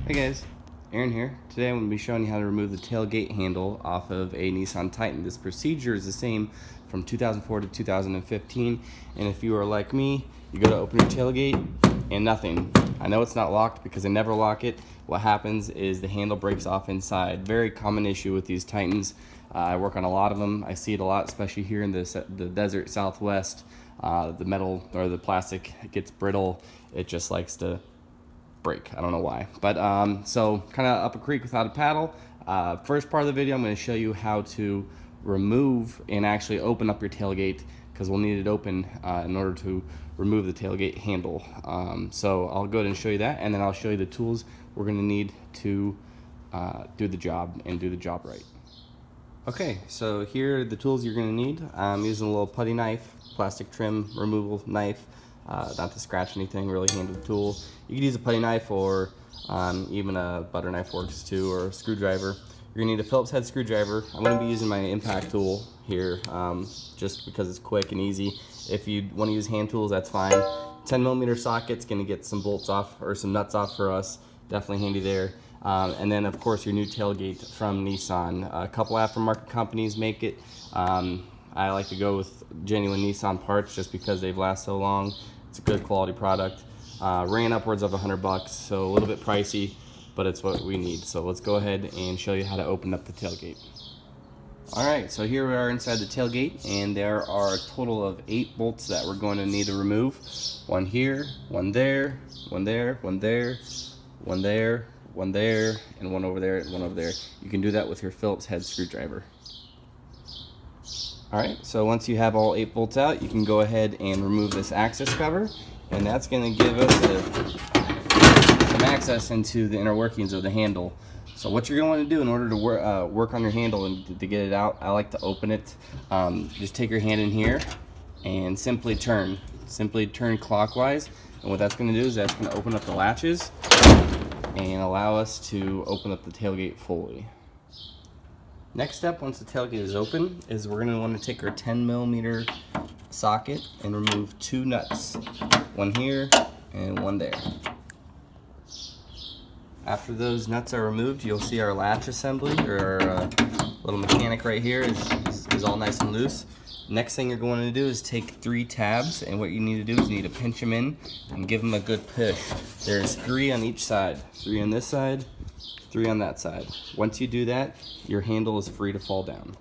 Hey guys, Aaron here. Today I'm going to be showing you how to remove the tailgate handle off of a Nissan Titan. This procedure is the same from 2004 to 2015, and if you are like me, you go to open your tailgate and nothing. I know it's not locked because I never lock it. What happens is the handle breaks off inside. Very common issue with these Titans. I work on a lot of them. I see it a lot, especially here in the desert Southwest. The metal or the plastic gets brittle. It just likes to break. I don't know why, but so kind of up a creek without a paddle. First part of the video I'm going to show you how to remove and actually open up your tailgate, because we'll need it open in order to remove the tailgate handle. So I'll go ahead and show you that, and then I'll show you the tools we're going to need to do the job and do the job right. Okay, so here are the tools you're going to need. I'm using a little putty knife, plastic trim removal knife, not to scratch anything, really handy tool. You could use a putty knife or even a butter knife works too, or a screwdriver. You're going to need a Phillips head screwdriver. I'm going to be using my impact tool here just because it's quick and easy. If you want to use hand tools, that's fine. 10mm socket's going to get some bolts off or some nuts off for us. Definitely handy there. And then of course your new tailgate from Nissan. A couple aftermarket companies make it. I like to go with genuine Nissan parts just because they've lasted so long. It's a good quality product. Ran upwards of $100, so a little bit pricey, but it's what we need. So let's go ahead and show you how to open up the tailgate. Alright, so here we are inside the tailgate, and there are a total of 8 bolts that we're going to need to remove. One here, one there, one there, one there, one there, one there, and one over there, and one over there. You can do that with your Phillips head screwdriver. Alright, so once you have all 8 bolts out, you can go ahead and remove this access cover, and that's going to give us some access into the inner workings of the handle. So what you're going to want to do in order to work on your handle and to get it out, I like to open it. Just take your hand in here and simply turn clockwise, and what that's going to do is that's going to open up the latches and allow us to open up the tailgate fully. Next step, once the tailgate is open, is we're going to want to take our 10mm socket and remove 2 nuts. One here and one there. After those nuts are removed, you'll see our latch assembly, or our little mechanic right here is all nice and loose. Next thing you're going to do is take 3 tabs, and what you need to do is you need to pinch them in and give them a good push. There's 3 on each side. 3 on this side, 3 on that side. Once you do that, your handle is free to fall down.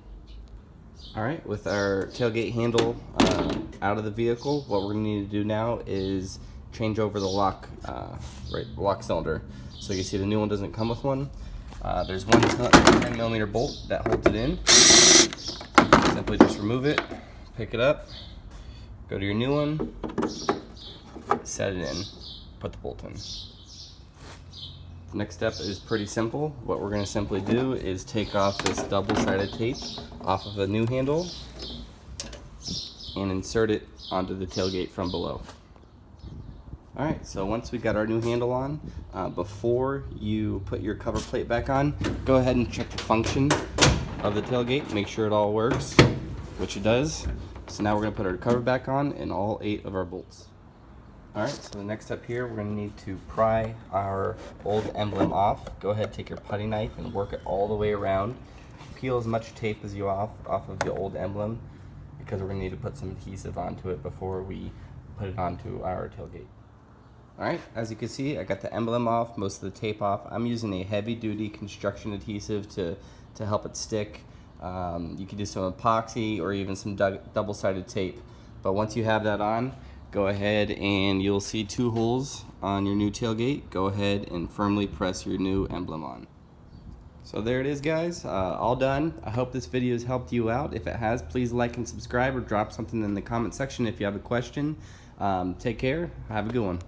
Alright, with our tailgate handle out of the vehicle, what we're going to need to do now is change over the lock cylinder. So you see the new one doesn't come with one. There's one 10mm bolt that holds it in. Simply just remove it, pick it up, go to your new one, set it in, put the bolt in. The next step is pretty simple. What we're going to simply do is take off this double-sided tape off of the new handle and insert it onto the tailgate from below. Alright, so once we got our new handle on, before you put your cover plate back on, go ahead and check the function of the tailgate, make sure it all works, which it does. So now we're going to put our cover back on and all 8 of our bolts. Alright, so the next step here, we're going to need to pry our old emblem off. Go ahead, take your putty knife and work it all the way around. Peel as much tape as you off of the old emblem, because we're going to need to put some adhesive onto it before we put it onto our tailgate. Alright, as you can see, I got the emblem off, most of the tape off. I'm using a heavy-duty construction adhesive to help it stick. You can do some epoxy or even some double-sided tape. But once you have that on, go ahead and you'll see 2 holes on your new tailgate. Go ahead and firmly press your new emblem on. So there it is, guys, all done. I hope this video has helped you out. If it has, please like and subscribe or drop something in the comment section if you have a question. Take care. Have a good one.